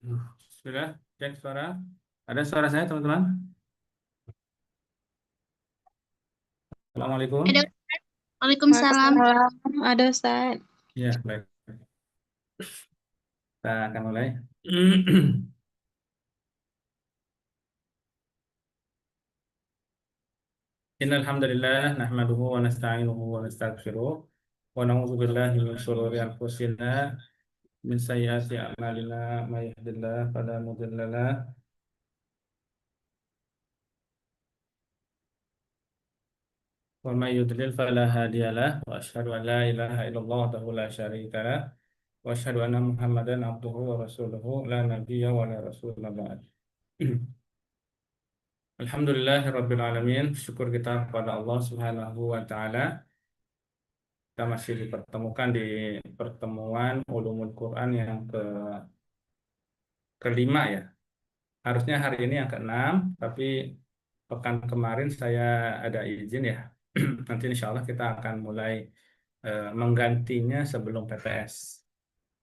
Sudah, cek suara. Ada suara saya, teman-teman? Ada, Assalamualaikum. Waalaikumsalam. Waalaikumsalam. Ada Ustaz. Ya, baik. Kita akan mulai. Innal hamdalillah nahmaduhu wa nasta'inuhu wa nastaghfiruh wa na'udzu billahi min shururi anfusina min sayyiati a'malina may yahdihillahu fala mudilla lahu wa may yudlil fala hadiya lahu wa asyhadu an la ilaha illallah wahdahu la syarika lahu wa asyhadu anna Muhammadan abduhu wa rasuluhu la nabiyya wa la rasula ba'd. Alhamdulillahirabbil alamin. Syukur kita kepada Allah Subhanahu wa taala. Kita masih dipertemukan di pertemuan Ulumul Quran yang kelima ya. Harusnya hari ini yang keenam, tapi pekan kemarin saya ada izin ya. Nanti insya Allah kita akan mulai menggantinya sebelum PTS.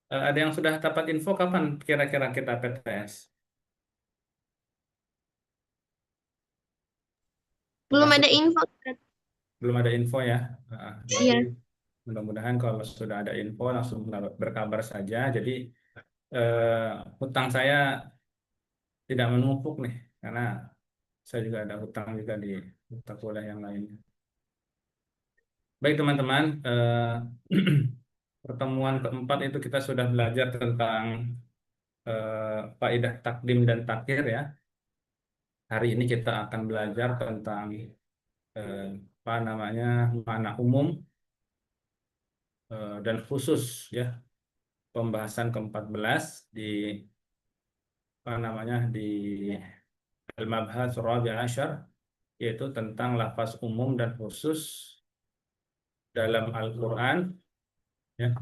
Ada yang sudah dapat info kapan kira-kira kita PTS? Belum Apakah ada sudah? info, Ustaz. Belum ada info ya. Nanti Iya. mudah-mudahan kalau sudah ada info langsung berkabar saja. Jadi eh, hutang saya tidak menumpuk nih, karena saya juga ada hutang juga di mata kuliah yang lainnya. Baik teman-teman, pertemuan keempat itu kita sudah belajar tentang faedah takdim dan takhir ya. Hari ini kita akan belajar tentang eh, apa namanya makna umum dan khusus ya. Pembahasan ke-14 di apa namanya di Al-Mabhas Rabi' Asyar, yaitu tentang lafaz umum dan khusus dalam Al-Quran ya,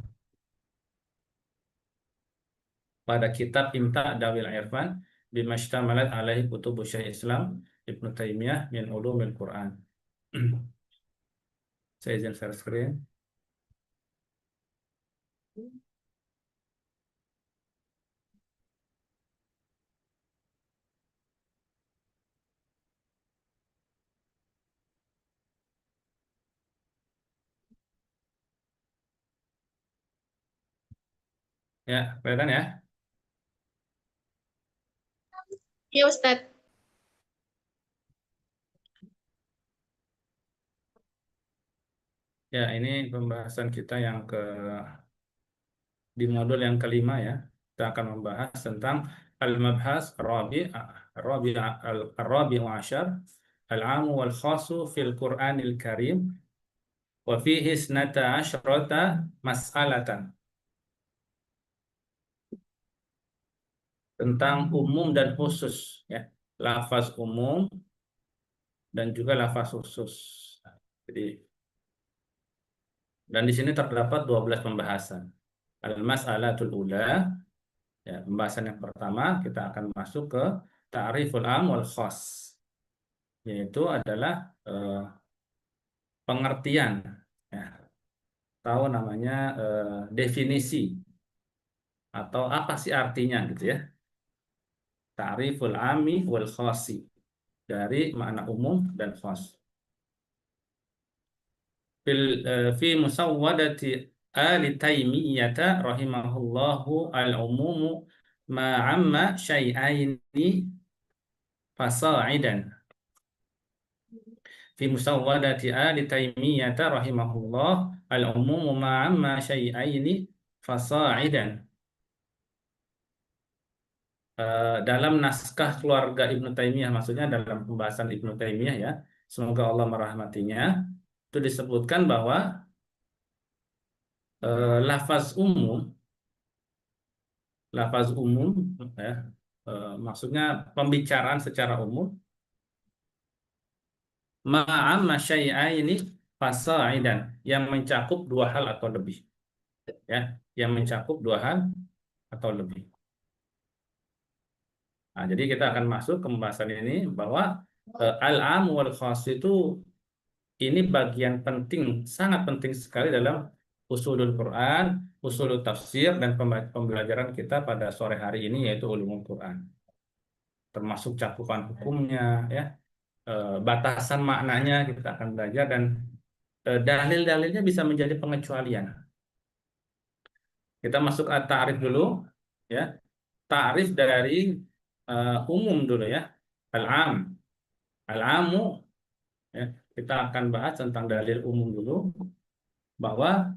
pada kitab Imta Dawil Irfan bimashtamalat alaihi kutubu Syekh Islam Ibnu Taimiyah min ulumil Quran. Saya izin share screen. Ya, kelihatan ya. Iya, Ustaz. Ya, ini pembahasan kita yang di modul yang kelima ya. Kita akan membahas tentang Al-Mabhas Rabi Rabi Asyar Al-Amu wal Khasu fil Qur'anil Karim wa fihi isnata asyrata mas'alatan, tentang umum dan khusus ya. Lafaz umum dan juga lafaz khusus. Jadi, dan di sini terdapat 12 pembahasan. Al-mas'alatul ula, ya, pembahasan yang pertama kita akan masuk ke ta'riful am wal khas, yaitu adalah pengertian ya, tahu namanya definisi atau apa sih artinya gitu ya. Ta'riful ami wal khasi, dari makna umum dan khas. Fi musawwadati ali taimiyata rahimahullahu al-umumu ma'amma syai'aini fasa'idan. Fi musawwadati ali taimiyata rahimahullah al-umumu ma'amma syai'aini fasa'idan. Dalam naskah keluarga Ibnu Taimiyah, maksudnya dalam pembahasan Ibnu Taimiyah ya, semoga Allah merahmatinya, itu disebutkan bahwa lafaz umum, lafaz umum ya, maksudnya pembicaraan secara umum, ma'am ini fasaidan, yang mencakup dua hal atau lebih ya, yang mencakup dua hal atau lebih. Nah, jadi kita akan masuk ke pembahasan ini bahwa al-am wal khas itu ini bagian penting, sangat penting sekali dalam usulul Quran, usulul tafsir, dan pembelajaran kita pada sore hari ini yaitu ulumul Quran, termasuk cakupan hukumnya, ya, batasan maknanya kita akan belajar, dan dalil-dalilnya bisa menjadi pengecualian. Kita masuk ta'rif dulu, ya. Ta'rif dari umum dulu, ya. Al-am. Al-amu, ya. Kita akan bahas tentang dalil umum dulu, bahwa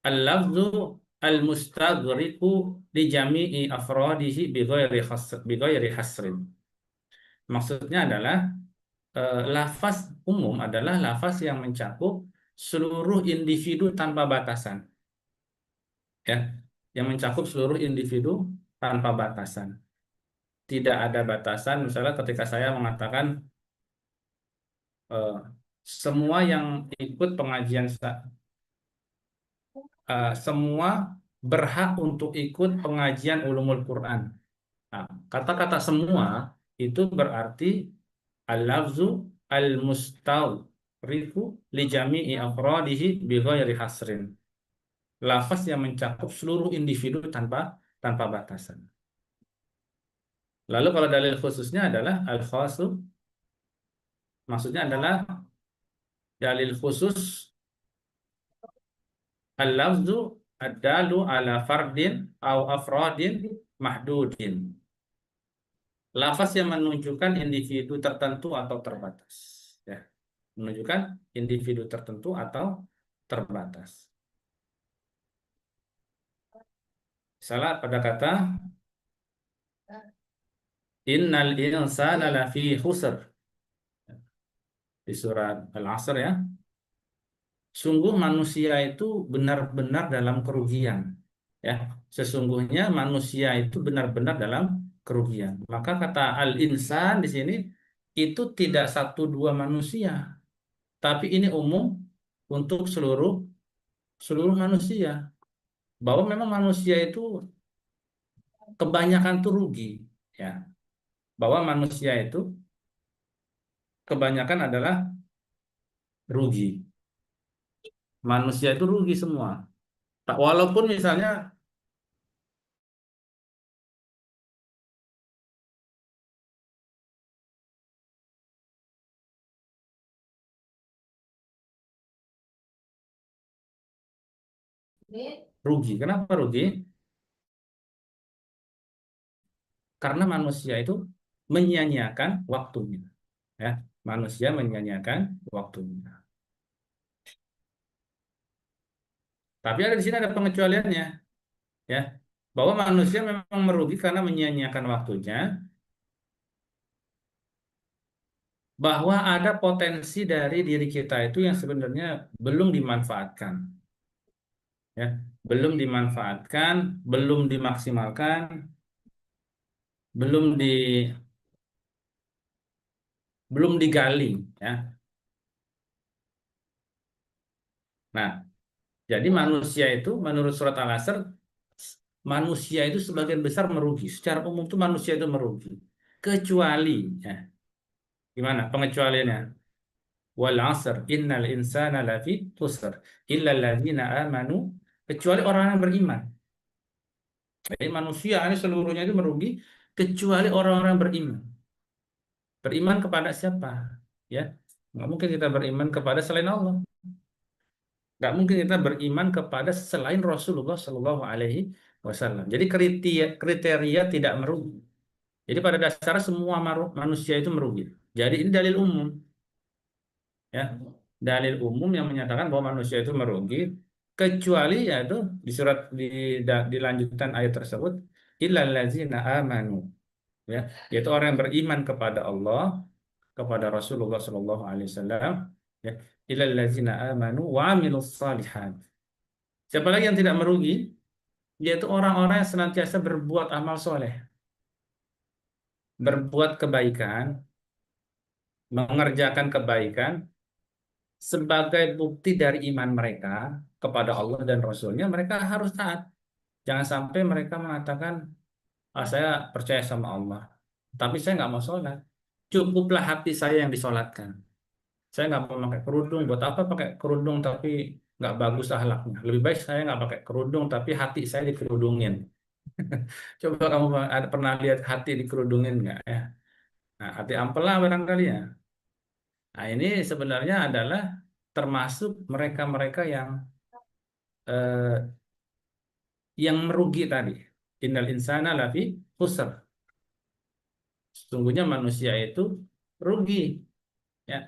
al-lafzu al-mustaghriqu li jami'i afradihi bighairi hasrin. Maksudnya adalah lafaz umum adalah lafaz yang mencakup seluruh individu tanpa batasan, ya, yang mencakup seluruh individu tanpa batasan. Tidak ada batasan, misalnya ketika saya mengatakan eh, semua yang ikut pengajian semua berhak untuk ikut pengajian ulumul Quran. Nah, kata-kata semua itu berarti al-lafzu al-mustawrifu li jami'i afradihi bi ghairi hasrin. Lafaz yang mencakup seluruh individu tanpa tanpa batasan. Lalu kalau dalil khususnya adalah al-khasu, maksudnya adalah dalil khusus al-lafzu ad-dalu ala fardin au afradin mahdudin. Lafaz yang menunjukkan individu tertentu atau terbatas. Ya, menunjukkan individu tertentu atau terbatas. Salah pada kata innal insana lafi khusr di surat Al-Asr, ya. Sungguh manusia itu benar-benar dalam kerugian, ya. Sesungguhnya manusia itu benar-benar dalam kerugian. Maka kata al-insan di sini itu tidak satu dua manusia, tapi ini umum untuk seluruh seluruh manusia. Bahwa memang manusia itu kebanyakan tuh rugi, ya. Bahwa manusia itu kebanyakan adalah rugi. Manusia itu rugi semua. Walaupun misalnya rugi. Kenapa rugi? Karena manusia itu menyia-nyiakan waktunya. Ya, manusia menyia-nyiakan waktunya. Tapi ada di sini ada pengecualiannya, ya. Bahwa manusia memang merugi karena menyia-nyiakan waktunya, bahwa ada potensi dari diri kita itu yang sebenarnya belum dimanfaatkan, ya. Belum dimanfaatkan, belum dimaksimalkan, belum di belum digali, ya. Nah, jadi manusia itu menurut surat Al-Asr, manusia itu sebagian besar merugi. Secara umum itu manusia itu merugi. Kecuali, ya, gimana pengecualiannya? Wal 'asr innal insana lafi khusr illa alladziina amanu, kecuali orang yang beriman. Jadi manusia ini seluruhnya itu merugi kecuali orang-orang yang beriman. Beriman kepada siapa? Ya, nggak mungkin kita beriman kepada selain Allah. Nggak mungkin kita beriman kepada selain Rasulullah Shallallahu Alaihi Wasallam. Jadi kriteria tidak merugi. Jadi pada dasarnya semua manusia itu merugi. Jadi ini dalil umum, ya, dalil umum yang menyatakan bahwa manusia itu merugi, kecuali yaitu di surat di lanjutan ayat tersebut, illal ladzina amanu, ya, yaitu orang yang beriman kepada Allah, kepada Rasulullah Shallallahu Alaihi Wasallam, ya, illal ladzina amanu wa amilus salihat. Siapa lagi yang tidak merugi? Yaitu orang-orang yang senantiasa berbuat amal soleh, berbuat kebaikan, mengerjakan kebaikan sebagai bukti dari iman mereka kepada Allah dan Rasulnya. Mereka harus taat. Jangan sampai mereka mengatakan, ah, saya percaya sama Allah, tapi saya nggak mau sholat. Cukuplah hati saya yang disolatkan. Saya nggak mau pakai kerudung. Buat apa pakai kerudung tapi nggak bagus akhlaknya. Lebih baik saya nggak pakai kerudung, tapi hati saya dikerudungin. Coba kamu pernah lihat hati dikerudungin nggak ya? Nah, hati ampela barangkali ya. Nah, ini sebenarnya adalah termasuk mereka-mereka eh, yang merugi tadi. Innal insana lafi khusr. Sesungguhnya manusia itu rugi. Ya,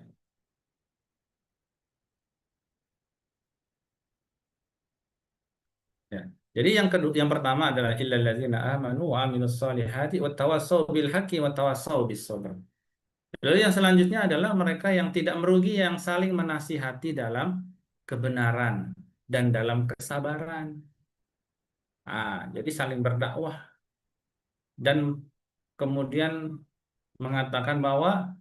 ya. Jadi yang kedua, yang pertama adalah illal ladzina amanu wa amilus solihati wa tawassaw bil haqqi wa tawassaw bis sabr. Lalu yang selanjutnya adalah mereka yang tidak merugi, yang saling menasihati dalam kebenaran dan dalam kesabaran. Jadi saling berdakwah dan kemudian mengatakan bahwa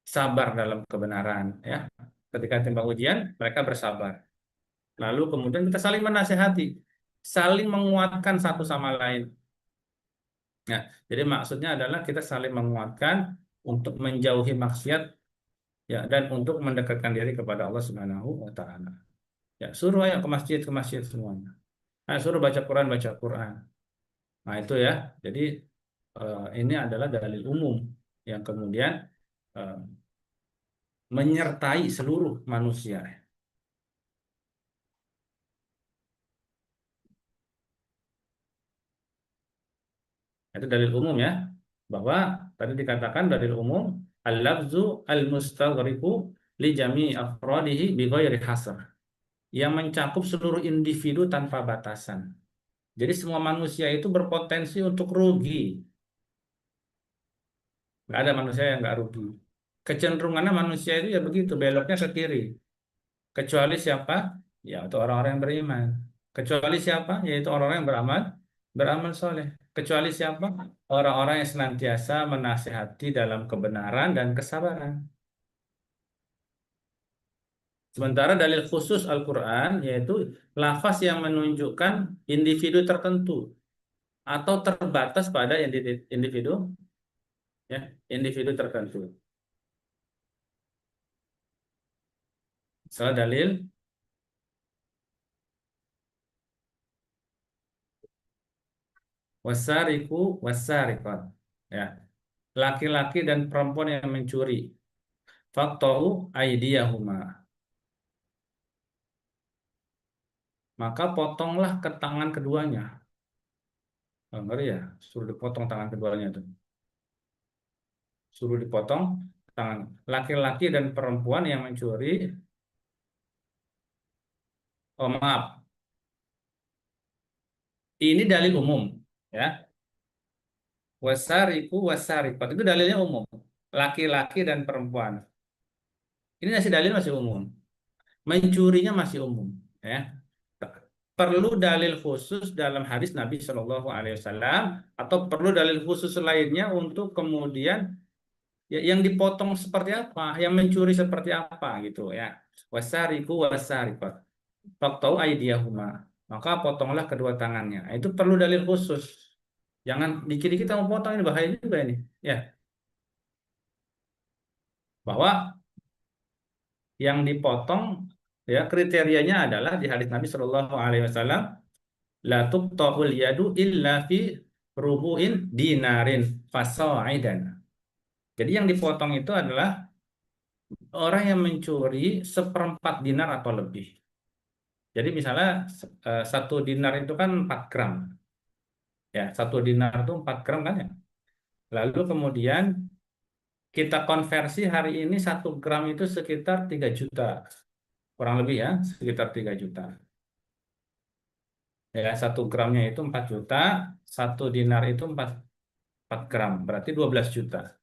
sabar dalam kebenaran, ya. Ketika timpa ujian, mereka bersabar. Lalu kemudian kita saling menasihati, saling menguatkan satu sama lain. Nah, jadi maksudnya adalah kita saling menguatkan untuk menjauhi maksiat, ya, dan untuk mendekatkan diri kepada Allah Subhanahu wa taala. Ya, suruh ayo ke masjid semuanya. Nah, suruh baca Quran. Nah, itu ya. Jadi ini adalah dalil umum yang kemudian eh, menyertai seluruh manusia. Itu dalil umum ya. Bahwa tadi dikatakan dalil umum al-lafzu al-mustaghriqu li jami'i afradihi bi ghairi hasr. Yang mencakup seluruh individu tanpa batasan. Jadi semua manusia itu berpotensi untuk rugi. Nggak ada manusia yang nggak rugi. Kecenderungannya manusia itu ya begitu, beloknya ke kiri. Kecuali siapa? Ya, itu orang-orang yang beriman. Kecuali siapa? Yaitu orang-orang yang beramal soleh. Kecuali siapa? Orang-orang yang senantiasa menasihati dalam kebenaran dan kesabaran. Sementara dalil khusus Al-Quran yaitu lafaz yang menunjukkan individu tertentu atau terbatas pada individu, ya, individu tertentu. Soal dalil wasariku wasariqat, ya, laki-laki dan perempuan yang mencuri, faqta'u aydiyahuma, maka potonglah ke tangan keduanya. Oh, ngeri ya, suruh dipotong tangan keduanya itu. Suruh dipotong tangan laki-laki dan perempuan yang mencuri. Oh, maaf, ini dalil umum, ya. Wasariku wasariqat itu dalilnya umum. Laki-laki dan perempuan. Ini masih dalil masih umum. Mencurinya masih umum, ya. Perlu dalil khusus dalam hadis Nabi Shallallahu Alaihi Wasallam atau perlu dalil khusus lainnya untuk kemudian ya, yang dipotong seperti apa, yang mencuri seperti apa gitu ya. Wasariku wasariqat faqtau aydiyahuma, maka potonglah kedua tangannya. Nah, itu perlu dalil khusus. Jangan dikit-dikit kita mau potong, ini bahaya juga ini. Ya, bahwa yang dipotong ya kriterianya adalah di hadis Nabi Shallallahu Alaihi Wasallam la tuqta'ul yadu illa fi rubu'in dinarin fasa'idan. Jadi yang dipotong itu adalah orang yang mencuri seperempat dinar atau lebih. Jadi misalnya satu dinar itu kan 4 gram. Ya, satu dinar itu 4 gram kan ya. Lalu kemudian kita konversi hari ini 1 gram itu sekitar 3 juta. Kurang lebih ya, sekitar 3 juta. Ya, 1 gramnya itu 4 juta, satu dinar itu 4 gram, berarti 12 juta.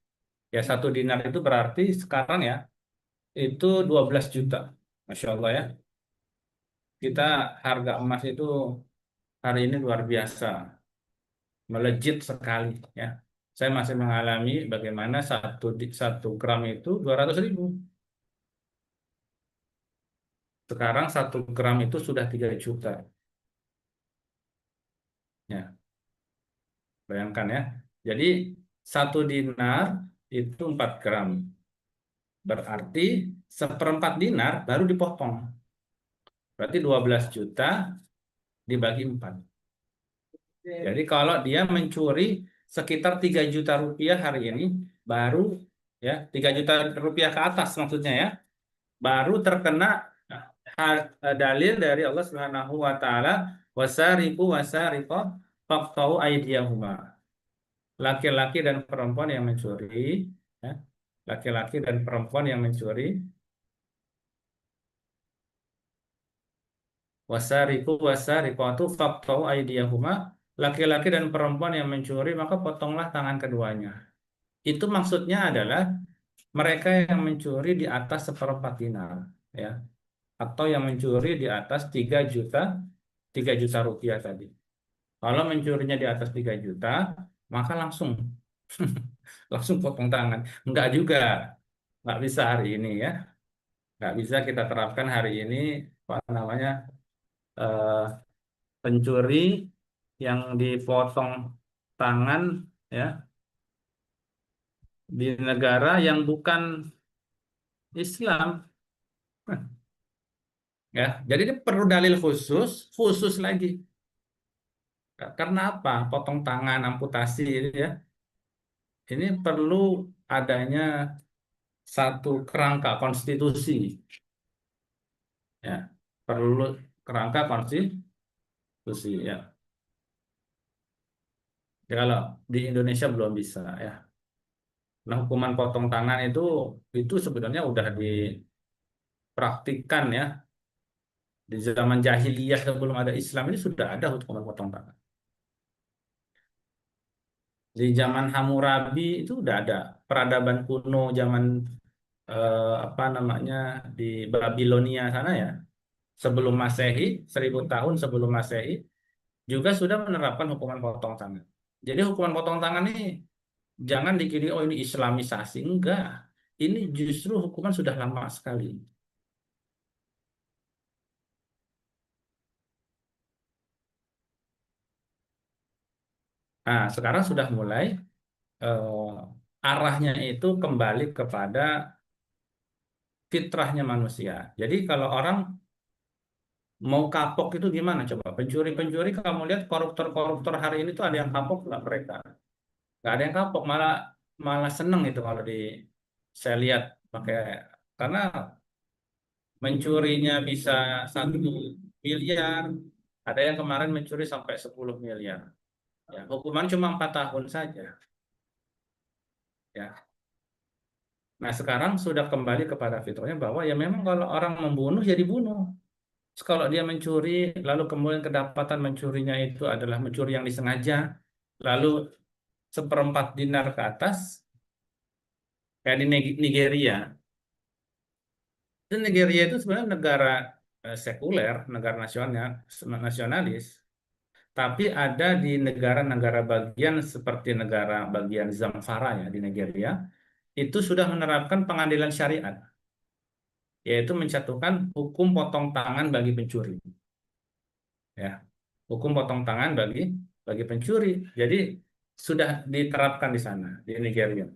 Ya, satu dinar itu berarti sekarang ya, itu 12 juta. Masya Allah ya. Kita harga emas itu hari ini luar biasa, melejit sekali ya. Saya masih mengalami bagaimana satu gram itu 200.000. Sekarang 1 gram itu sudah 3 juta. Ya, bayangkan ya. Jadi satu dinar itu 4 gram. Berarti seperempat dinar baru dipotong. Berarti 12 juta dibagi 4. Jadi kalau dia mencuri sekitar 3 juta rupiah hari ini, baru ya 3 juta rupiah ke atas maksudnya ya, baru terkena dalil dari Allah Subhanahu wa taala, wasariqu wasariqah faqta'u aydiyahuma. Laki-laki dan perempuan yang mencuri, ya, laki-laki dan perempuan yang mencuri, wasariqu wasariqatu faqta'u aydiyahuma, laki-laki dan perempuan yang mencuri maka potonglah tangan keduanya. Itu maksudnya adalah mereka yang mencuri di atas seperempat dinar, ya, atau yang mencuri di atas 3 juta rupiah tadi. Kalau mencurinya di atas 3 juta, maka langsung langsung potong tangan. Enggak juga, nggak bisa hari ini ya, nggak bisa kita terapkan hari ini apa namanya, eh, pencuri yang dipotong tangan ya di negara yang bukan Islam ya. Jadi ini perlu dalil khusus lagi. Karena apa? Potong tangan, amputasi ini ya. Ini perlu adanya satu kerangka konstitusi ya. Perlu kerangka konstitusi ya. Ya, kalau di Indonesia belum bisa ya. Nah, hukuman potong tangan itu sebenarnya udah dipraktikkan ya di zaman jahiliyah sebelum ada Islam ini sudah ada hukuman potong tangan. Di zaman Hammurabi itu udah ada peradaban kuno zaman apa namanya di Babilonia sana ya. Sebelum Masehi, 1000 tahun sebelum Masehi juga sudah menerapkan hukuman potong tangan. Jadi hukuman potong tangan ini jangan dikira oh ini Islamisasi, enggak. Ini justru hukuman sudah lama sekali. Nah, sekarang sudah mulai arahnya itu kembali kepada fitrahnya manusia. Jadi kalau orang mau kapok itu gimana coba? Pencuri-pencuri kamu lihat koruptor-koruptor hari ini tuh ada yang kapok nggak mereka? Nggak ada yang kapok, malah malah seneng itu kalau saya lihat pakai, karena mencurinya bisa 1 miliar, ada yang kemarin mencuri sampai 10 miliar. Ya, hukuman cuma 4 tahun saja. Ya. Nah, sekarang sudah kembali kepada fitrahnya bahwa ya memang kalau orang membunuh ya dibunuh. Terus kalau dia mencuri, lalu kemudian kedapatan mencurinya itu adalah mencuri yang disengaja, lalu seperempat dinar ke atas, kayak di Nigeria. Dan Nigeria itu sebenarnya negara sekuler, negara nasionalis. Tapi ada di negara-negara bagian seperti negara bagian Zamfara ya di Nigeria, itu sudah menerapkan pengadilan syariat, yaitu menjatuhkan hukum potong tangan bagi pencuri. Ya, hukum potong tangan bagi pencuri. Jadi sudah diterapkan di sana di Nigeria.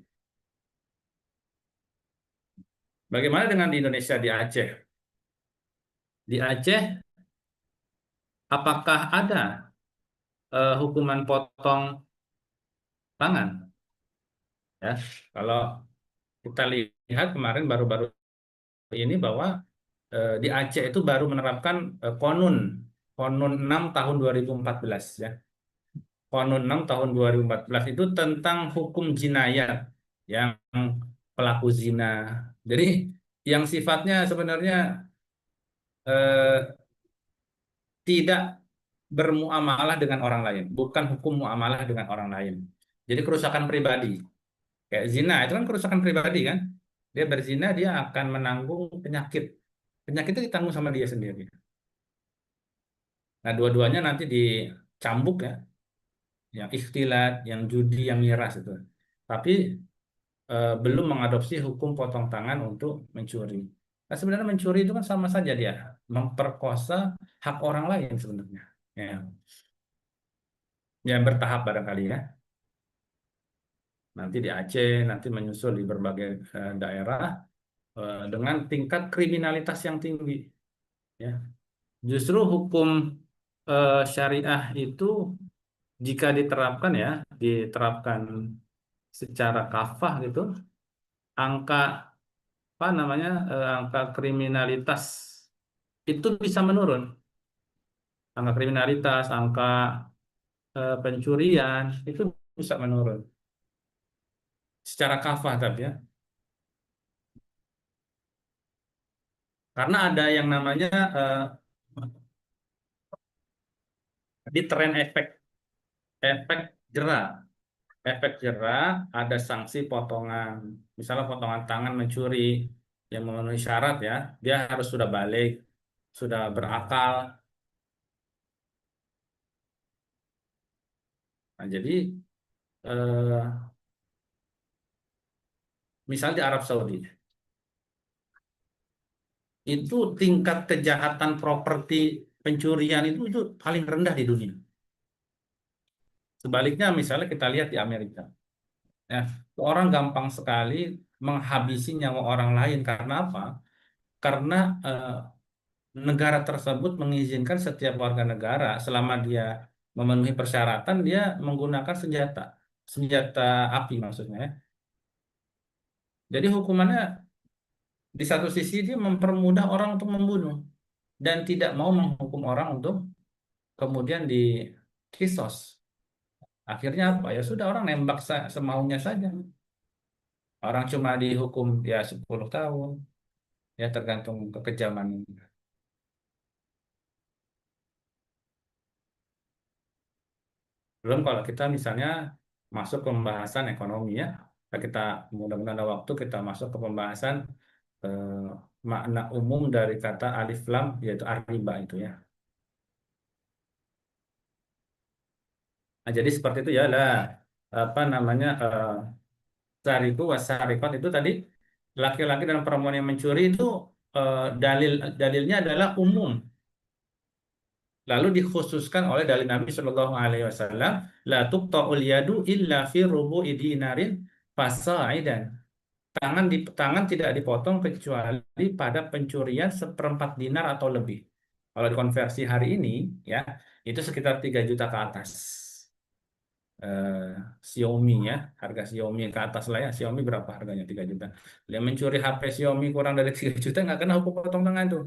Bagaimana dengan di Indonesia di Aceh? Di Aceh, apakah ada hukuman potong tangan? Ya, kalau kita lihat kemarin baru-baru ini bahwa di Aceh itu baru menerapkan Konun 6 tahun 2014 ya. Konun 6 tahun 2014 itu tentang hukum jinayat yang pelaku zina. Jadi yang sifatnya sebenarnya eh, tidak bermuamalah dengan orang lain, bukan hukum muamalah dengan orang lain. Jadi kerusakan pribadi. Kayak zina itu kan kerusakan pribadi kan. Dia berzina dia akan menanggung penyakit. Penyakit itu ditanggung sama dia sendiri. Nah, dua-duanya nanti dicambuk ya, yang ikhtilat, yang judi, yang miras itu. Tapi belum mengadopsi hukum potong tangan untuk mencuri. Nah, sebenarnya mencuri itu kan sama saja dia memperkosa hak orang lain sebenarnya. Ya, ya bertahap barangkali ya. Nanti di Aceh, nanti menyusul di berbagai daerah dengan tingkat kriminalitas yang tinggi. Ya. Justru hukum syariah itu jika diterapkan ya, diterapkan secara kafah gitu, angka apa namanya, angka kriminalitas itu bisa menurun. Angka kriminalitas, angka pencurian itu bisa menurun secara kafah tapi ya. Karena ada yang namanya di tren efek efek jera. Efek jera ada sanksi potongan. Misalnya potongan tangan mencuri yang memenuhi syarat ya, dia harus sudah balik, sudah berakal. Nah, jadi eh, misal di Arab Saudi itu tingkat kejahatan properti pencurian itu paling rendah di dunia. Sebaliknya misalnya kita lihat di Amerika, ya, orang gampang sekali menghabisi nyawa orang lain karena apa? Karena negara tersebut mengizinkan setiap warga negara selama dia memenuhi persyaratan dia menggunakan senjata, senjata api maksudnya ya. Jadi hukumannya di satu sisi dia mempermudah orang untuk membunuh dan tidak mau menghukum orang untuk kemudian di kisos. Akhirnya apa? Ya sudah orang nembak semaunya saja. Orang cuma dihukum ya 10 tahun, ya tergantung kekejaman. Belum kalau kita misalnya masuk ke pembahasan ekonomi ya, kita mudah-mudahan ada waktu kita masuk ke pembahasan eh, makna umum dari kata alif lam yaitu riba itu ya. Nah, jadi seperti itu ya lah apa namanya sariku wasarikot itu tadi laki-laki dan perempuan yang mencuri itu dalilnya adalah umum. Lalu dikhususkan oleh dalil Nabi Shallallahu Alaihi Wasallam, la tuqta'ul yadu illa fi rubu'i dinarin fasaidan. Tangan tidak dipotong kecuali pada pencurian seperempat dinar atau lebih. Kalau dikonversi hari ini, ya itu sekitar 3 juta ke atas. Eh, Xiaomi ya, harga Xiaomi ke atas lah ya. Xiaomi berapa harganya? 3 juta. Dia mencuri HP Xiaomi kurang dari 3 juta nggak kena hukum potong tangan tuh.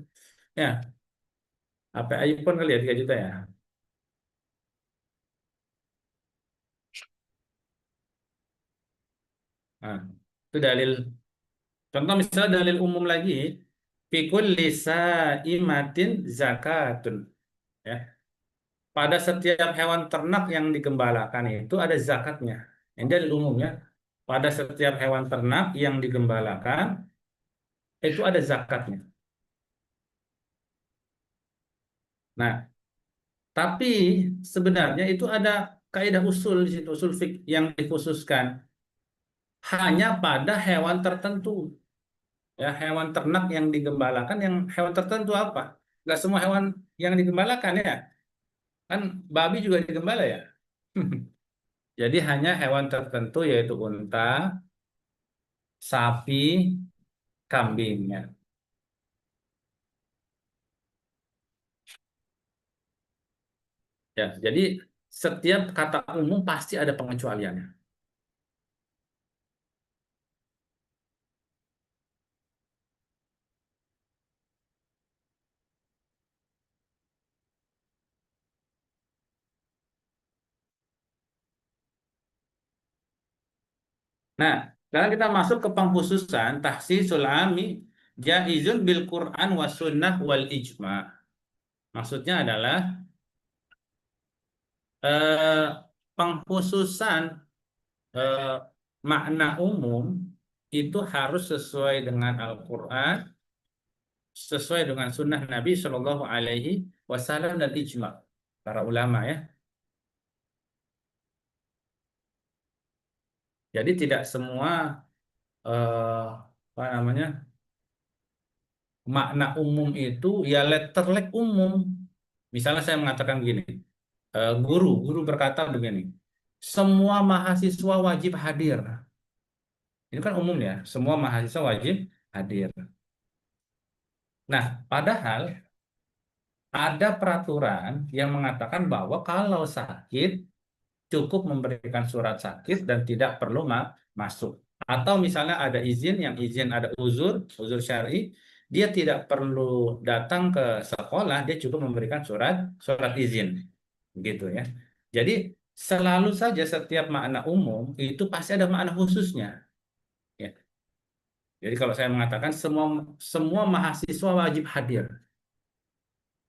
Ya, HP iPhone kali ya 3 juta ya. Nah, itu dalil. Contoh misalnya dalil umum lagi, fikul lisa imatin zakatun. Ya, pada setiap hewan ternak yang digembalakan itu ada zakatnya. Ini dalil umumnya. Pada setiap hewan ternak yang digembalakan itu ada zakatnya. Nah, tapi sebenarnya itu ada kaidah usul di situ, usul fik yang dikhususkan hanya pada hewan tertentu. Ya, hewan ternak yang digembalakan, yang hewan tertentu apa? Nggak semua hewan yang digembalakan ya. Kan babi juga digembala ya. Jadi hanya hewan tertentu yaitu unta, sapi, kambing ya. Ya, jadi setiap kata umum pasti ada pengecualiannya. Nah, sekarang kita masuk ke pengkhususan tahsisul ami jaizun bil Quran was sunnah wal ijma. Maksudnya adalah eh, pengkhususan eh, makna umum itu harus sesuai dengan Al-Quran, sesuai dengan sunnah Nabi Shallallahu Alaihi Wasallam dan ijma para ulama ya. Jadi tidak semua apa namanya makna umum itu ya letterlek umum. Misalnya saya mengatakan begini, guru berkata begini, semua mahasiswa wajib hadir. Ini kan umum ya, semua mahasiswa wajib hadir. Nah, padahal ada peraturan yang mengatakan bahwa kalau sakit cukup memberikan surat sakit dan tidak perlu masuk. Atau misalnya ada izin, yang izin ada uzur syar'i, dia tidak perlu datang ke sekolah, dia cukup memberikan surat surat izin, gitu ya. Jadi selalu saja setiap makna umum itu pasti ada makna khususnya. Ya. Jadi kalau saya mengatakan semua semua mahasiswa wajib hadir,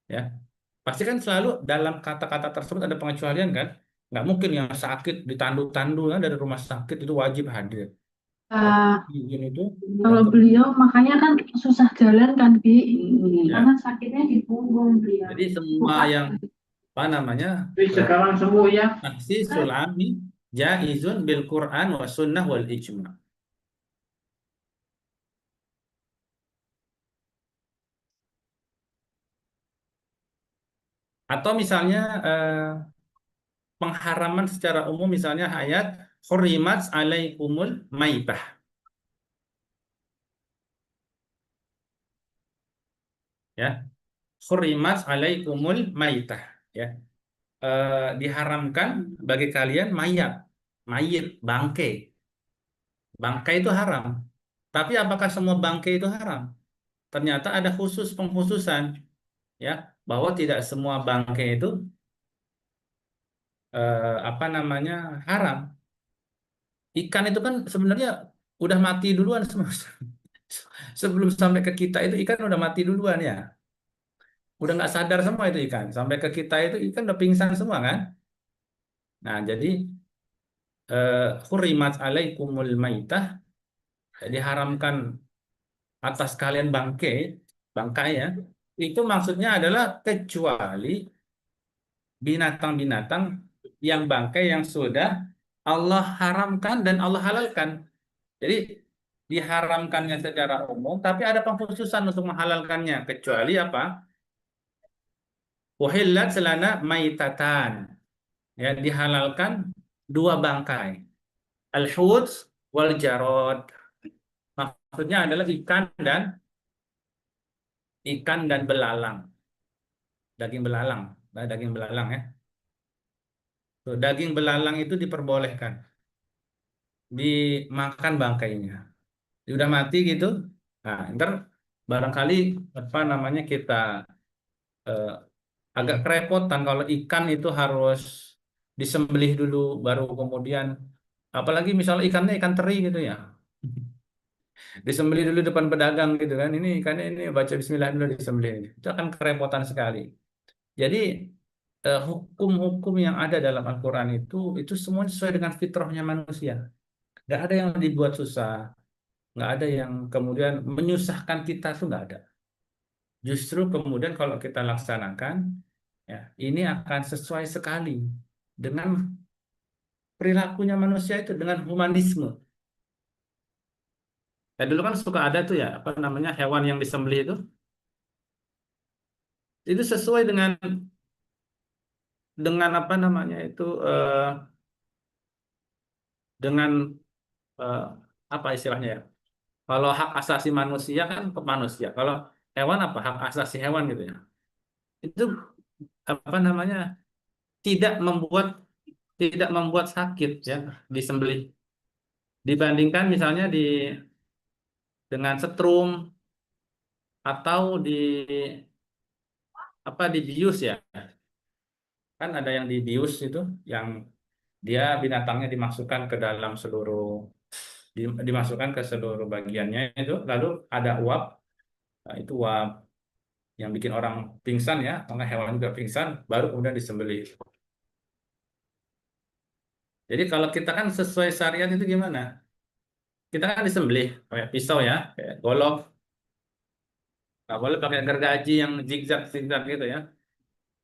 ya pasti kan selalu dalam kata-kata tersebut ada pengecualian kan? Nggak mungkin yang sakit ditandu-tandu kan dari rumah sakit itu wajib hadir. Tapi Ah, izin itu yang kalau kemudian beliau makanya kan susah jalan kan Bi, karena ya. sakitnya di punggung beliau. Jadi semua Bukan. yang apa namanya Bi, sekarang sembuh ya. tahsisul ami jaizun bil Quran wa sunnah wal ijma. Atau misalnya pengharaman secara umum misalnya ayat hurrimat alaikumul maitah, ya. Hurrimat alaikumul maitah, ya. Diharamkan bagi kalian mayat, mayit, bangkai. Bangkai itu haram. Tapi apakah semua bangkai itu haram? Ternyata ada khusus pengkhususan, ya, bahwa tidak semua bangkai itu apa namanya haram. Ikan itu kan sebenarnya udah mati duluan semua. Sebelum sampai ke kita itu ikan udah mati duluan ya. Udah nggak sadar semua itu ikan. Sampai ke kita itu ikan udah pingsan semua kan. Nah jadi hurimat alaikumul maitah, diharamkan atas kalian bangkai, bangkai ya. Itu maksudnya adalah kecuali binatang-binatang yang bangkai yang sudah Allah haramkan dan Allah halalkan. Jadi diharamkannya secara umum, tapi ada pengkhususan untuk menghalalkannya. Kecuali apa? Wahillat selana maitatan. Ya, dihalalkan dua bangkai. Al-hud wal jarod. Maksudnya adalah ikan dan belalang. Daging belalang. Nah, daging belalang ya. Tuh, daging belalang itu diperbolehkan dimakan bangkainya. Dia udah mati gitu. Nah, ntar barangkali apa namanya kita eh, agak kerepotan kalau ikan itu harus disembelih dulu baru kemudian, apalagi misalnya ikannya ikan teri gitu ya. Disembelih dulu depan pedagang gitu kan. Ini ikannya ini baca bismillah dulu disembelih. Itu akan kerepotan sekali. Jadi hukum-hukum yang ada dalam Al-Qur'an itu semua sesuai dengan fitrahnya manusia. Nggak ada yang dibuat susah, nggak ada yang kemudian menyusahkan kita tuh nggak ada. Justru kemudian kalau kita laksanakan, ya ini akan sesuai sekali dengan perilakunya manusia itu dengan humanisme. Ya dulu kan suka ada tuh ya apa namanya hewan yang disembelih itu sesuai dengan apa namanya itu dengan eh, apa istilahnya ya. Kalau hak asasi manusia kan ke manusia. Kalau hewan apa hak asasi hewan gitu ya. Itu apa namanya tidak membuat tidak membuat sakit ya disembelih dibandingkan misalnya dengan setrum atau dibius ya, kan ada yang dibius itu yang dia binatangnya dimasukkan ke dalam seluruh dimasukkan ke seluruh bagiannya itu lalu ada uap. Nah, itu uap yang bikin orang pingsan ya karena hewan juga pingsan baru kemudian disembelih. Jadi kalau kita kan sesuai syariat itu gimana, kita kan disembelih kayak pisau ya kayak golok, nggak boleh pakai gergaji yang zigzag zigzag gitu ya.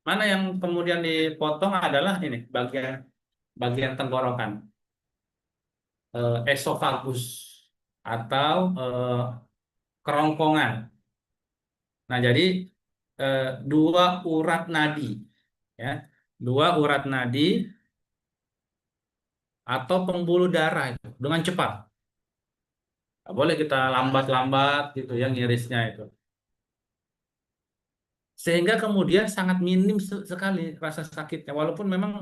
Mana yang kemudian dipotong adalah ini bagian bagian tenggorokan, esofagus atau kerongkongan. Nah, jadi dua urat nadi, ya, dua urat nadi atau pembuluh darah itu dengan cepat. Nggak boleh kita lambat-lambat gitu, yang ngirisnya itu. Sehingga kemudian sangat minim sekali rasa sakitnya. Walaupun memang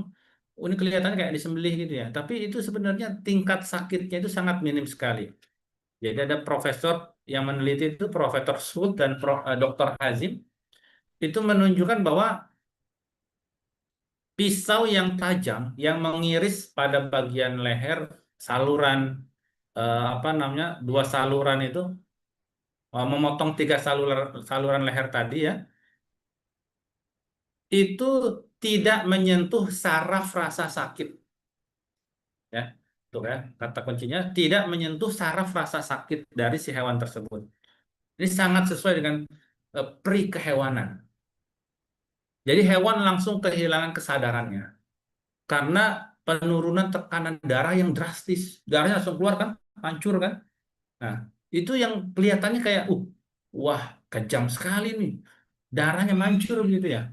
ini kelihatannya kayak disembelih gitu ya. Tapi itu sebenarnya tingkat sakitnya itu sangat minim sekali. Jadi ada profesor yang meneliti itu, Profesor Sud dan Dr. Hazim, itu menunjukkan bahwa pisau yang tajam yang mengiris pada bagian leher saluran apa namanya dua saluran itu memotong tiga saluran leher tadi ya itu tidak menyentuh saraf rasa sakit ya tuh ya kata kuncinya tidak menyentuh saraf rasa sakit dari si hewan tersebut. Ini sangat sesuai dengan pri kehewanan. Jadi hewan langsung kehilangan kesadarannya karena penurunan tekanan darah yang drastis. Darahnya langsung keluar kan, hancur kan. Nah, itu yang kelihatannya kayak, wah, kejam sekali nih. Darahnya mancur gitu ya.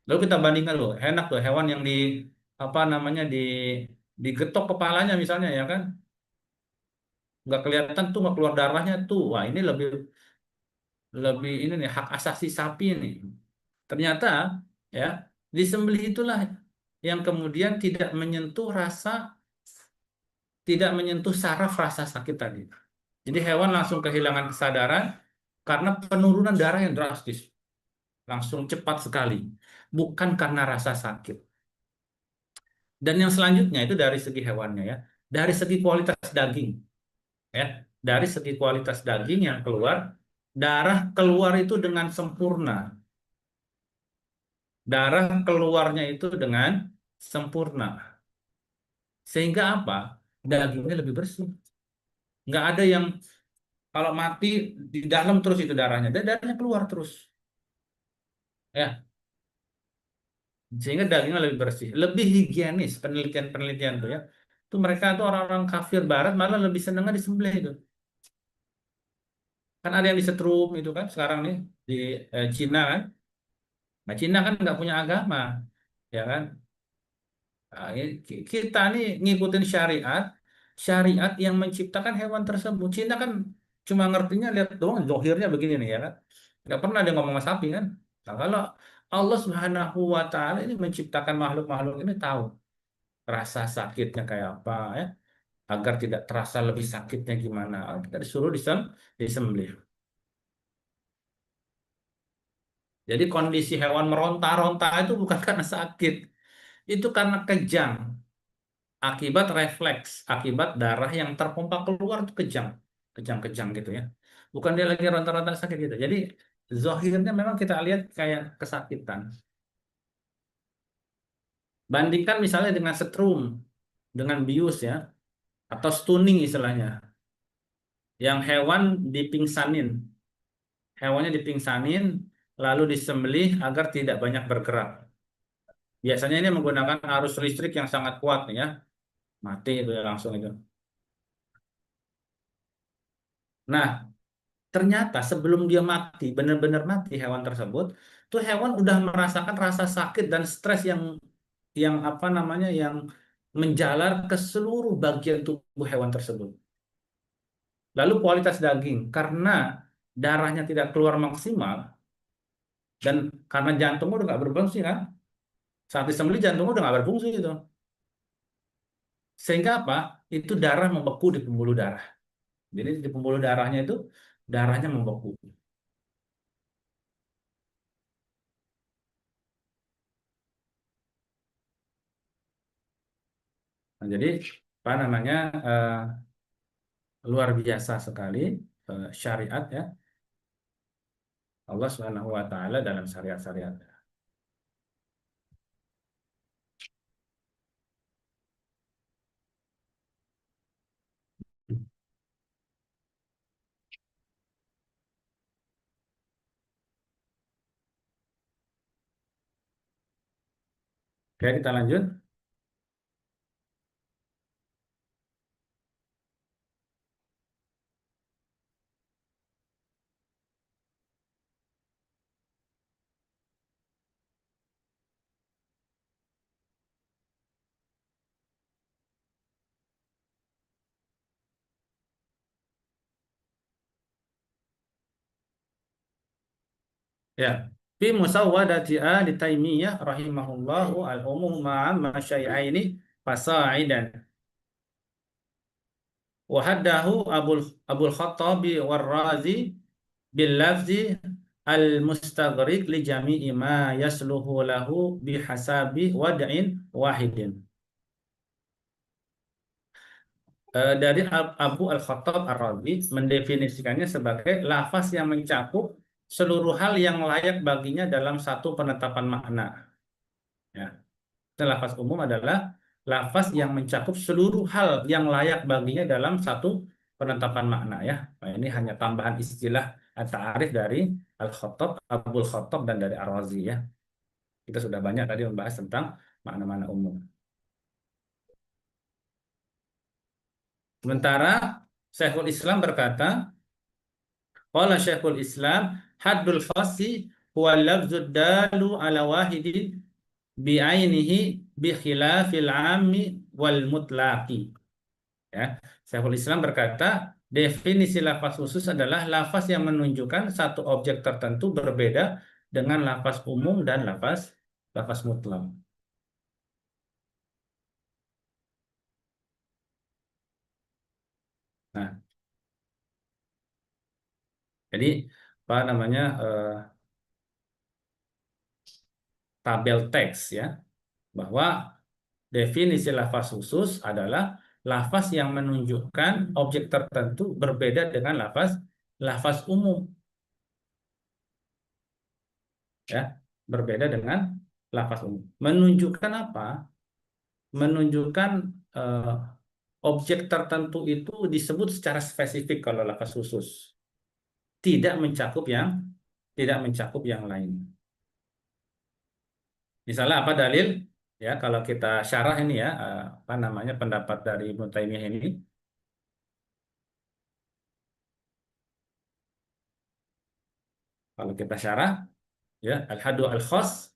Lalu kita bandingkan loh, enak tuh hewan yang apa namanya digetok kepalanya misalnya ya kan, nggak kelihatan tuh nggak keluar darahnya tuh. Wah, ini lebih lebih ini nih hak asasi sapi nih. Ternyata ya disembelih itulah yang kemudian tidak menyentuh saraf rasa sakit tadi. Jadi hewan langsung kehilangan kesadaran karena penurunan darah yang drastis, langsung cepat sekali, bukan karena rasa sakit. Dan yang selanjutnya itu dari segi hewannya ya, dari segi kualitas daging ya, dari segi kualitas daging yang keluar, darah keluar itu dengan sempurna, darah keluarnya itu dengan sempurna, sehingga apa? Dagingnya lebih bersih. Nggak ada yang kalau mati di dalam terus itu darahnya, darahnya keluar terus. Ya, sehingga dagingnya lebih bersih, lebih higienis penelitian-penelitian tuh ya. Itu mereka tuh orang-orang kafir barat malah lebih senangnya disembelih itu. Kan ada yang disetrum itu kan sekarang nih di Cina kan. Nah, Cina kan nggak punya agama, ya kan? Nah, kita nih ngikutin syariat, syariat yang menciptakan hewan tersebut. Cina kan cuma ngertinya lihat doang, zohirnya begini nih ya kan. Nggak pernah dia ngomong sama sapi kan. Nah, kalau Allah Subhanahu wa Ta'ala ini menciptakan makhluk-makhluk ini tahu rasa sakitnya kayak apa ya agar tidak terasa lebih sakitnya gimana kita disuruh disembelih. Jadi kondisi hewan meronta-ronta itu bukan karena sakit, itu karena kejang akibat refleks akibat darah yang terpompa keluar itu kejang kejang-kejang gitu ya, bukan dia lagi ronta-ronta sakit gitu. Jadi zohirnya memang kita lihat kayak kesakitan. Bandingkan misalnya dengan setrum, dengan bius ya, atau stunning istilahnya, yang hewan dipingsanin. Hewannya dipingsanin, lalu disembelih agar tidak banyak bergerak. Biasanya ini menggunakan arus listrik yang sangat kuat nih ya, mati itu ya langsung itu. Nah, ternyata sebelum dia mati, benar-benar mati hewan tersebut, tuh hewan udah merasakan rasa sakit dan stres yang apa namanya, yang menjalar ke seluruh bagian tubuh hewan tersebut. Lalu kualitas daging, karena darahnya tidak keluar maksimal dan karena jantung udah nggak berfungsi kan, saat disembelih jantung udah nggak berfungsi gitu. Sehingga apa? Itu darah membeku di pembuluh darah. Jadi di pembuluh darahnya itu darahnya membeku. Nah, jadi apa namanya luar biasa sekali syariat ya Allah Subhanahu wa taala dalam syariat-syariat. Oke, kita lanjut. Ya. Fi musawwadati ahli Taimiyah rahimahullahu al-umum ma'a masyai'aini fasa'idan. Wa haddahu Abul Khattabi war-Razi bil lafzi al-mustaghriq li jami'i ma yasluhu lahu bihasabi wad'in wahidin. Dari Abu Al-Khattab Ar-Razi mendefinisikannya sebagai lafaz yang mencakup seluruh hal yang layak baginya dalam satu penetapan makna. Ya. Dan lafaz umum adalah lafaz yang mencakup seluruh hal yang layak baginya dalam satu penetapan makna. Ya. Nah, ini hanya tambahan istilah at-ta'arif dari Al-Khattab, Abul Khattab dan dari Ar-Razi. Ya. Kita sudah banyak tadi membahas tentang makna-makna umum. Sementara Syekhul Islam berkata, qala Syekhul Islam, haddul khassi huwa lafzud dalu ala wahidin bi'ainihi bi khilafil 'ammi wal mutlaqi. Ya, Syekhul Islam berkata, definisi lafaz khusus adalah lafaz yang menunjukkan satu objek tertentu berbeda dengan lafaz umum dan lafaz mutlak. Nah, jadi apa namanya tabel teks ya, bahwa definisi lafaz khusus adalah lafaz yang menunjukkan objek tertentu berbeda dengan lafaz umum, ya, berbeda dengan lafaz umum. Menunjukkan apa? Menunjukkan eh, objek tertentu itu disebut secara spesifik kalau lafaz khusus, tidak mencakup yang lain. Misalnya apa dalil? Ya, kalau kita syarah ini ya, apa namanya pendapat dari Ibnu Taimiyah ini. Kalau kita syarah, ya, al-hadu al-khas,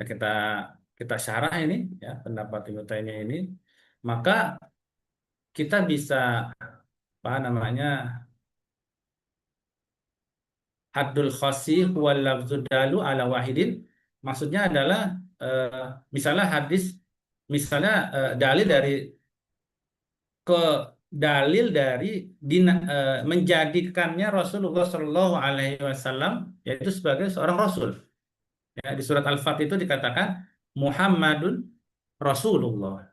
kita kita syarah ini, ya, pendapat Ibnu Taimiyah ini, maka kita bisa apa namanya haddul khasi huwal lafzu dalu ala wahidin, maksudnya adalah misalnya hadis, misalnya dalil dari ke dalil dari menjadikannya Rasulullah Shallallahu Alaihi Wasallam yaitu sebagai seorang Rasul. Ya, di surat Al-Fat itu dikatakan Muhammadun Rasulullah.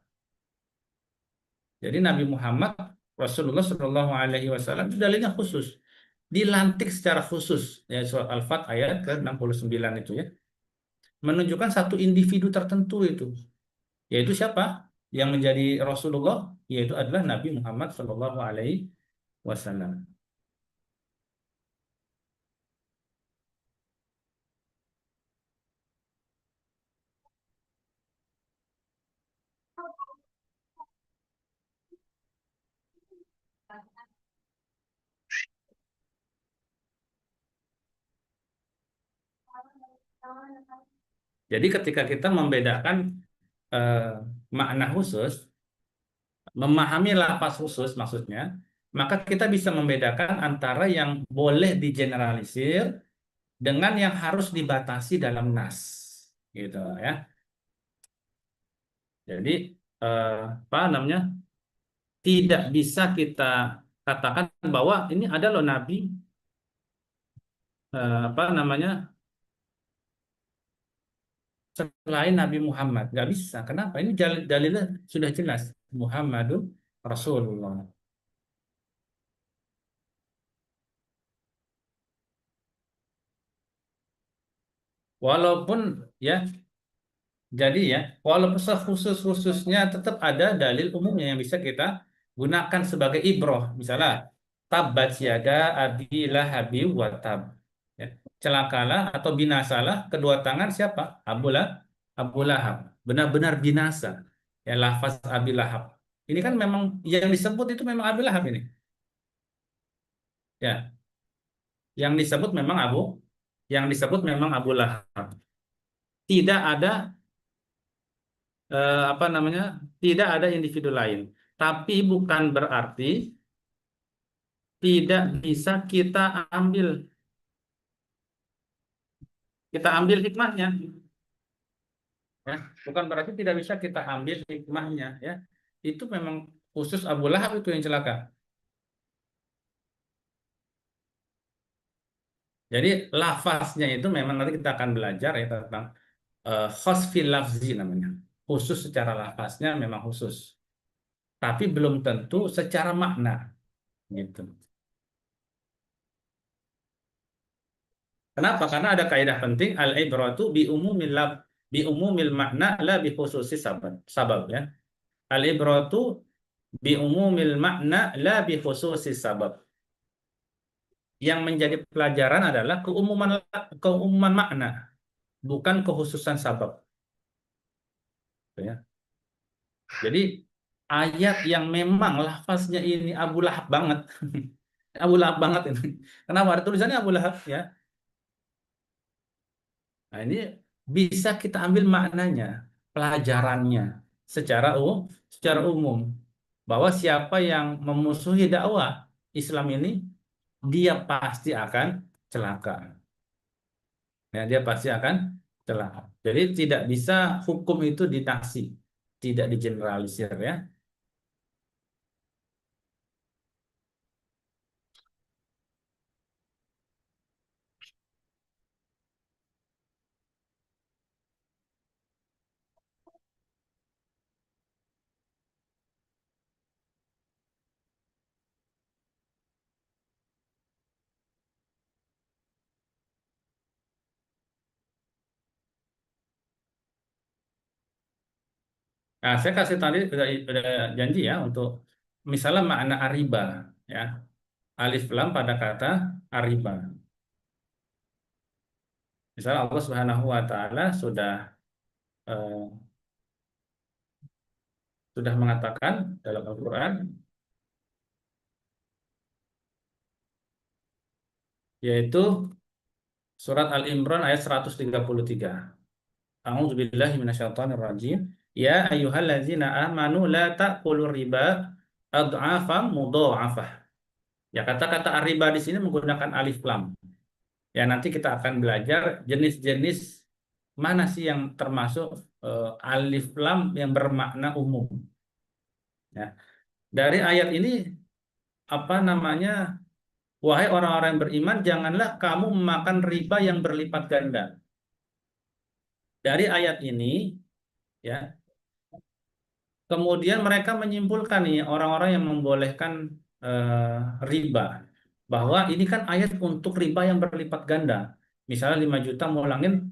Jadi Nabi Muhammad Rasulullah Shallallahu Alaihi Wasallam itu dalilnya khusus, dilantik secara khusus. Ya, surat Al-Fat ayat ke-69 itu ya, menunjukkan satu individu tertentu itu, yaitu siapa yang menjadi Rasulullah, yaitu adalah Nabi Muhammad Shallallahu Alaihi Wasallam. Jadi ketika kita membedakan eh, makna khusus, memahami lafaz khusus maksudnya, maka kita bisa membedakan antara yang boleh digeneralisir dengan yang harus dibatasi dalam nas, gitu ya. Jadi apa namanya, tidak bisa kita katakan bahwa ini ada loh nabi apa namanya selain Nabi Muhammad, nggak bisa. Kenapa? Ini dalilnya sudah jelas, Muhammadun Rasulullah. Walaupun ya, jadi ya, walaupun khusus-khususnya tetap ada dalil umumnya yang bisa kita gunakan sebagai ibroh. Misalnya, tabat yada abi lahabi wa tab. Ya. Celakalah atau binasalah kedua tangan siapa? Abu Lahab. Benar-benar binasa. Ya, lafaz Abi Lahab. Ini kan memang yang disebut itu memang Abi Lahab ini. Ya, yang disebut memang Abu Lahab. Tidak ada apa namanya, tidak ada individu lain. Tapi bukan berarti tidak bisa ambil kita ambil hikmahnya, ya. Bukan berarti tidak bisa kita ambil hikmahnya, ya. Itu memang khusus Abu Lahab itu yang celaka. Jadi lafaznya itu memang nanti kita akan belajar ya tentang khos fil lafzi namanya. Khusus secara lafaznya memang khusus, tapi belum tentu secara makna gitu. Kenapa? Karena ada kaidah penting al-ibratu bi umumil makna la bi khususi sabab ya. Al-ibratu bi umumil makna la bi khususi sabab. Yang menjadi pelajaran adalah keumuman makna, bukan kekhususan sabab. Gitu ya. Jadi ayat yang memang lafaznya ini Abu Lahab banget. Abu Lahab banget ini. Kenapa ada tulisannya Abu Lahab ya? Nah, ini bisa kita ambil maknanya, pelajarannya secara umum bahwa siapa yang memusuhi dakwah Islam ini dia pasti akan celaka. Ya, dia pasti akan celaka. Jadi tidak bisa hukum itu ditaksi, tidak digeneralisir ya. Nah, saya kasih tadi udah janji ya untuk misalnya makna ariba ya. Alif lam pada kata ariba. Misalnya Allah Subhanahu wa taala eh, sudah mengatakan dalam Al-Qur'an yaitu surat Al-Imran ayat 133. A'udzubillahi minasyaitonirrajim. Ya ayyuhallazina amanu la ta'kulur riba ad'afam mudha'afah. Ya kata-kata riba di sini menggunakan alif lam. Ya nanti kita akan belajar jenis-jenis mana sih yang termasuk alif lam yang bermakna umum. Ya. Dari ayat ini apa namanya? Wahai orang-orang yang beriman, janganlah kamu memakan riba yang berlipat ganda. Dari ayat ini, ya, kemudian mereka menyimpulkan nih orang-orang yang membolehkan riba bahwa ini kan ayat untuk riba yang berlipat ganda. Misalnya 5 juta ngulangin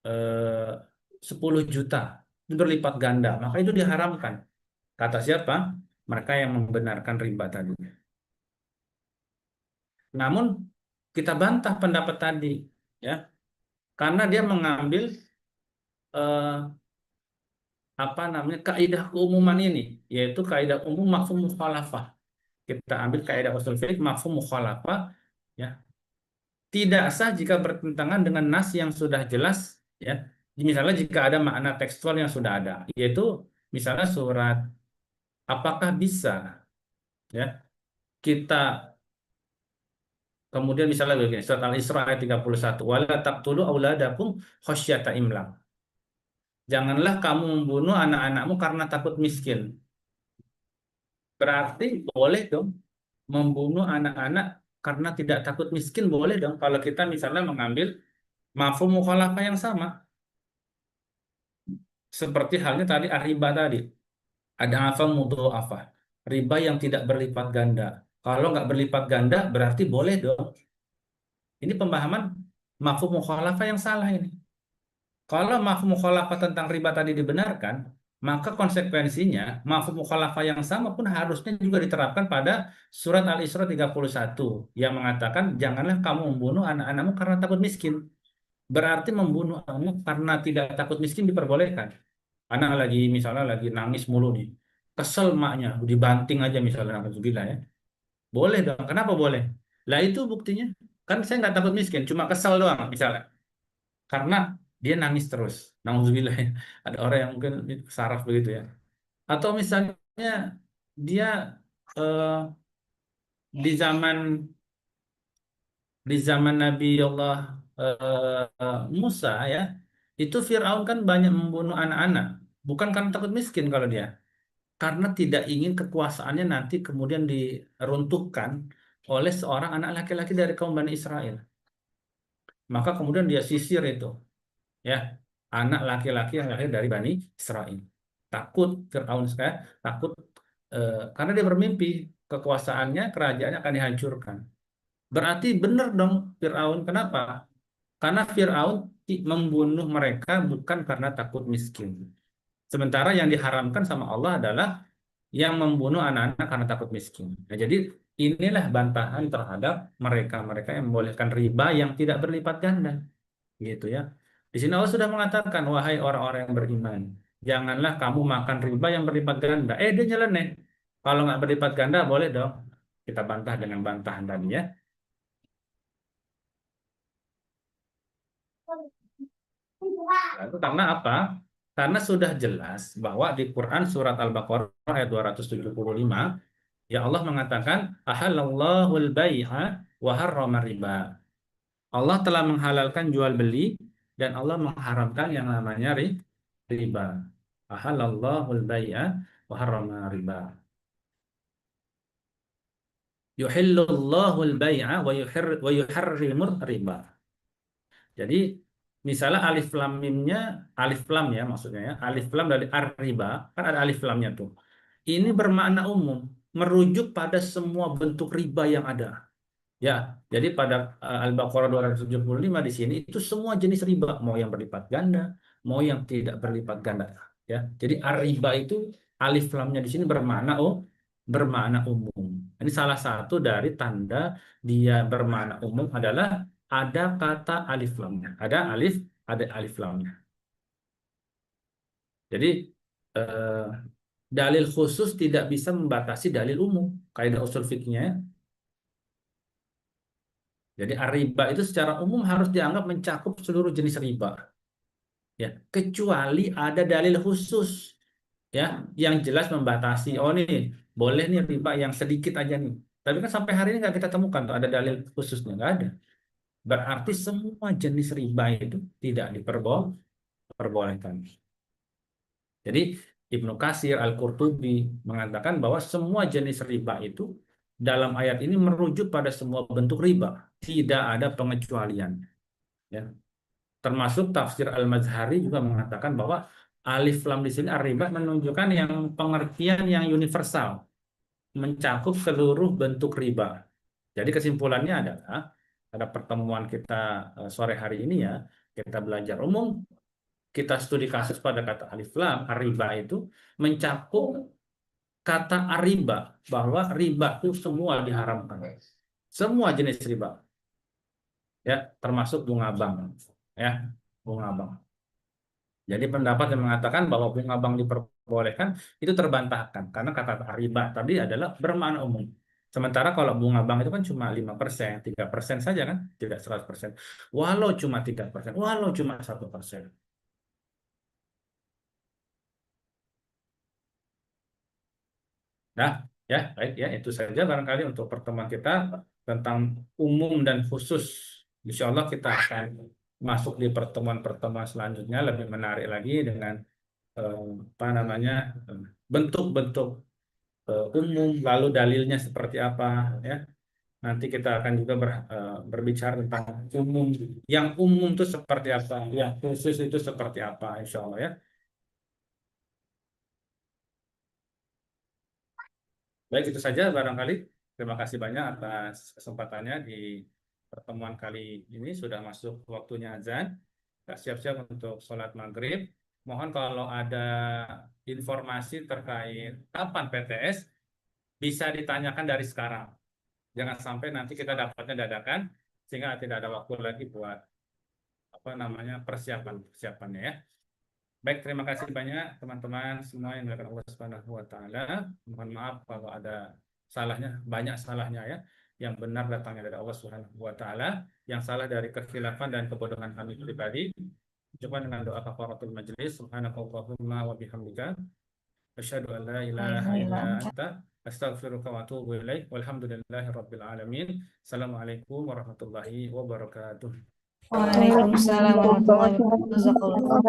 10 juta itu berlipat ganda, maka itu diharamkan. Kata siapa? Mereka yang membenarkan riba tadi. Namun kita bantah pendapat tadi, ya, karena dia mengambil eh, apa namanya kaidah keumuman ini, yaitu kaidah umum mafhum mukhalafah. Kita ambil kaidah usul fiqh mafhum mukhalafah, ya, tidak sah jika bertentangan dengan nas yang sudah jelas, ya. Misalnya jika ada makna tekstual yang sudah ada, yaitu misalnya surat, apakah bisa, ya, kita kemudian misalnya begini, surat Al-Isra ayat 31, wala taqtulu auladakum khasyata imlaq. Janganlah kamu membunuh anak-anakmu karena takut miskin. Berarti boleh dong membunuh anak-anak karena tidak takut miskin, boleh dong kalau kita misalnya mengambil mafhum mukhalafah yang sama. Seperti halnya tadi riba tadi. Ada apa mudho'afah. Riba yang tidak berlipat ganda. Kalau nggak berlipat ganda berarti boleh dong. Ini pemahaman mafhum mukhalafah yang salah ini. Kalau mafhum mukhalafah tentang riba tadi dibenarkan, maka konsekuensinya mafhum mukhalafah yang sama pun harusnya juga diterapkan pada surat Al-Isra 31 yang mengatakan janganlah kamu membunuh anak-anakmu karena takut miskin. Berarti membunuh anak karena tidak takut miskin diperbolehkan. Anak lagi misalnya lagi nangis mulu nih. Kesel maknya, dibanting aja misalnya alhamdulillah ya. Boleh dong. Kenapa boleh? Lah itu buktinya. Kan saya nggak takut miskin, cuma kesel doang misalnya karena dia nangis terus. Nauzubillah ya. Ada orang yang mungkin saraf begitu ya. Atau misalnya dia eh, di zaman Nabi Allah Musa ya, itu Firaun kan banyak membunuh anak-anak, bukan karena takut miskin kalau dia, karena tidak ingin kekuasaannya nanti kemudian diruntuhkan oleh seorang anak laki-laki dari kaum Bani Israel. Maka kemudian dia sisir itu, ya, anak laki-laki yang lahir dari Bani Israel. Takut Firaun sekali, takut karena dia bermimpi kekuasaannya, kerajaannya akan dihancurkan. Berarti benar dong Firaun. Kenapa? Karena Firaun membunuh mereka bukan karena takut miskin. Sementara yang diharamkan sama Allah adalah yang membunuh anak-anak karena takut miskin. Nah, jadi inilah bantahan terhadap mereka-mereka yang membolehkan riba yang tidak berlipat ganda, gitu ya. Di sini Allah sudah mengatakan, wahai orang-orang yang beriman, janganlah kamu makan riba yang berlipat ganda. Dia nyeleneh. Kalau nggak berlipat ganda boleh dong. Kita bantah dengan bantahan tadi ya. Nah, itu karena apa? Karena sudah jelas bahwa di Quran surat Al-Baqarah ayat 275, ya Allah mengatakan, ahallallahul bai'a wa harrama riba. Allah telah menghalalkan jual beli dan Allah mengharamkan yang namanya riba. Ahallallahul bai'a wa harrama riba. Yuhillullahul bai'a wa yuharrimur riba. Jadi misalnya alif lam mimnya, alif lam ya maksudnya ya, alif lam dari ar-riba, kan ada alif lamnya tuh. Ini bermakna umum, merujuk pada semua bentuk riba yang ada. Ya, jadi pada Al-Baqarah 275 di sini itu semua jenis riba, mau yang berlipat ganda, mau yang tidak berlipat ganda. Ya, jadi ar-riba itu alif lamnya di sini bermakna umum. Ini salah satu dari tanda dia bermakna umum adalah ada kata alif lamnya, ada alif lamnya. Jadi eh, dalil khusus tidak bisa membatasi dalil umum, kaidah usul fikihnya. Jadi riba itu secara umum harus dianggap mencakup seluruh jenis riba, ya, kecuali ada dalil khusus, ya, yang jelas membatasi. Oh nih, boleh nih riba yang sedikit aja nih. Tapi kan sampai hari ini nggak kita temukan tuh ada dalil khususnya, nggak ada. Berarti semua jenis riba itu tidak diperbolehkan. Jadi Ibnu Katsir Al-Qurtubi mengatakan bahwa semua jenis riba itu dalam ayat ini merujuk pada semua bentuk riba, tidak ada pengecualian. Ya. Termasuk tafsir Al-Mazhari juga mengatakan bahwa alif lam di sini ar-riba menunjukkan yang pengertian yang universal, mencakup seluruh bentuk riba. Jadi kesimpulannya adalah pada pertemuan kita sore hari ini ya, kita belajar umum, kita studi kasus pada kata alif lam, ar-riba itu mencakup kata ar-riba, bahwa riba itu semua diharamkan. Semua jenis riba. Ya, termasuk bunga bank. Ya, bunga bank. Jadi pendapat yang mengatakan bahwa bunga bank diperbolehkan itu terbantahkan karena kata riba tadi adalah bermakna umum. Sementara kalau bunga bank itu kan cuma 5%, 3% saja kan, tidak 100%. Walau cuma 3%, walau cuma 1%. Nah, ya, baik ya, itu saja barangkali untuk pertemuan kita tentang umum dan khusus. Insya Allah kita akan masuk di pertemuan-pertemuan selanjutnya lebih menarik lagi dengan apa namanya bentuk-bentuk umum, lalu dalilnya seperti apa, ya. Nanti kita akan juga berbicara tentang umum, yang umum itu seperti apa, yang khusus itu seperti apa, insya Allah ya. Baik, itu saja barangkali. Terima kasih banyak atas kesempatannya di pertemuan kali ini. Sudah masuk waktunya azan. Kita siap-siap untuk sholat maghrib. Mohon kalau ada informasi terkait kapan PTS, bisa ditanyakan dari sekarang. Jangan sampai nanti kita dapatnya dadakan, sehingga tidak ada waktu lagi buat apa namanya persiapannya ya. Baik, terima kasih banyak teman-teman semua yang dilakukan Allah Subhanahu wa taala. Mohon maaf kalau ada salahnya, banyak salahnya ya. Yang benar datangnya dari Allah Subhanahu wa taala, yang salah dari kekhilafan dan kebodohan kami pribadi. Coba dengan doa kafaratul majelis, subhanakallahumma wa bihamdika asyhadu an la ilaha illa anta Astaghfiruka wa atubu ilaik. Walhamdulillahirabbil alamin. Assalamualaikum warahmatullahi wabarakatuh. Waalaikumsalam warahmatullahi wabarakatuh. Jazakallah.